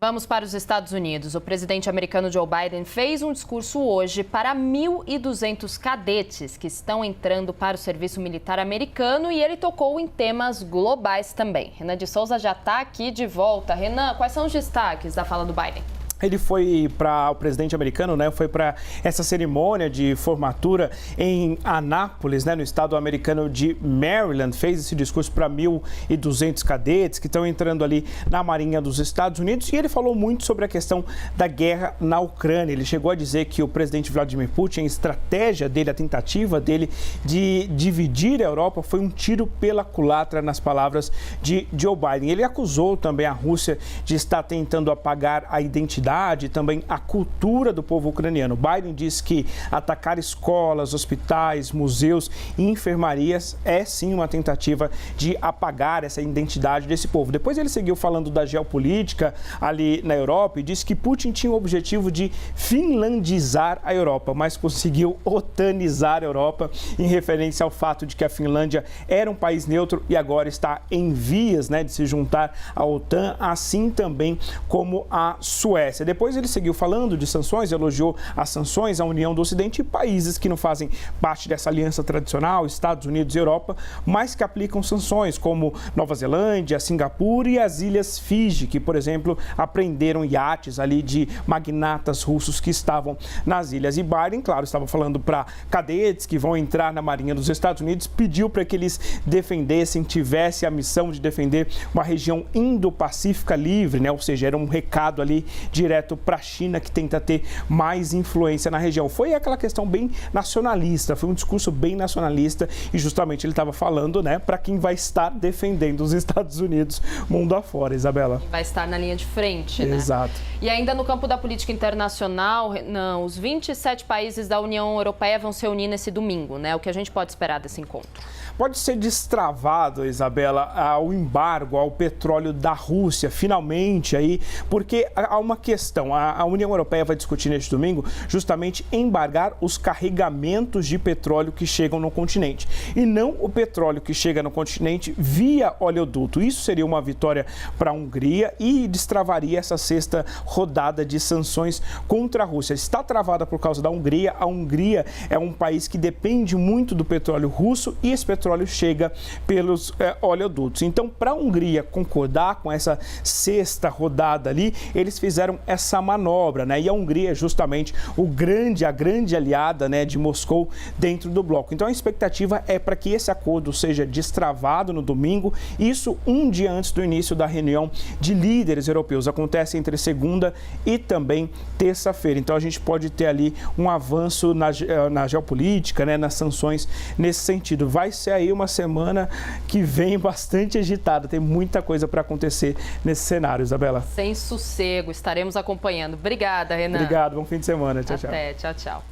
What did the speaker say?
Vamos para os Estados Unidos. O presidente americano Joe Biden fez um discurso hoje para 1.200 cadetes que estão entrando para o serviço militar americano e ele tocou em temas globais também. Renan de Souza já está aqui de volta. Renan, quais são os destaques da fala do Biden? Ele foi para o presidente americano, foi para essa cerimônia de formatura em Anápolis, no estado americano de Maryland. Fez esse discurso para 1.200 cadetes que estão entrando ali na Marinha dos Estados Unidos. E ele falou muito sobre a questão da guerra na Ucrânia. Ele chegou a dizer que o presidente Vladimir Putin, a estratégia dele, a tentativa dele de dividir a Europa foi um tiro pela culatra, nas palavras de Joe Biden. Ele acusou também a Rússia de estar tentando apagar a identidade e também a cultura do povo ucraniano. Biden disse que atacar escolas, hospitais, museus e enfermarias é sim uma tentativa de apagar essa identidade desse povo. Depois ele seguiu falando da geopolítica ali na Europa e disse que Putin tinha o objetivo de finlandizar a Europa, mas conseguiu otanizar a Europa, em referência ao fato de que a Finlândia era um país neutro e agora está em vias de se juntar à OTAN, assim também como a Suécia. Depois ele seguiu falando de sanções, elogiou as sanções à União do Ocidente e países que não fazem parte dessa aliança tradicional, Estados Unidos e Europa, mas que aplicam sanções, como Nova Zelândia, Singapura e as Ilhas Fiji, que, por exemplo, apreenderam iates ali de magnatas russos que estavam nas ilhas. E Biden, claro, estava falando para cadetes que vão entrar na Marinha dos Estados Unidos, pediu para que eles defendessem, tivessem a missão de defender uma região Indo-Pacífica livre, ou seja, era um recado ali direto para a China, que tenta ter mais influência na região. Foi aquela questão bem nacionalista, foi um discurso bem nacionalista e justamente ele estava falando, para quem vai estar defendendo os Estados Unidos mundo afora, Isabela. Vai estar na linha de frente, Exato. E ainda no campo da política internacional, os 27 países da União Europeia vão se unir nesse domingo, O que a gente pode esperar desse encontro? Pode ser destravado, Isabela, o embargo ao petróleo da Rússia, finalmente aí, porque há uma questão, a União Europeia vai discutir neste domingo justamente embargar os carregamentos de petróleo que chegam no continente e não o petróleo que chega no continente via oleoduto. Isso seria uma vitória para a Hungria e destravaria essa sexta rodada de sanções contra a Rússia. Está travada por causa da Hungria. A Hungria é um país que depende muito do petróleo russo e esse petróleo chega pelos oleodutos. Então, para a Hungria concordar com essa sexta rodada ali, eles fizeram essa manobra, E a Hungria é justamente a grande aliada, de Moscou dentro do bloco. Então, a expectativa é para que esse acordo seja destravado no domingo, isso um dia antes do início da reunião de líderes europeus. Acontece entre segunda e também terça-feira. Então, a gente pode ter ali um avanço na geopolítica, nas sanções nesse sentido. Vai ser aí uma semana que vem bastante agitada. Tem muita coisa para acontecer nesse cenário, Isabela. Sem sossego, estaremos acompanhando. Obrigada, Renan. Obrigado, bom fim de semana. Tchau, tchau. Até, tchau, tchau.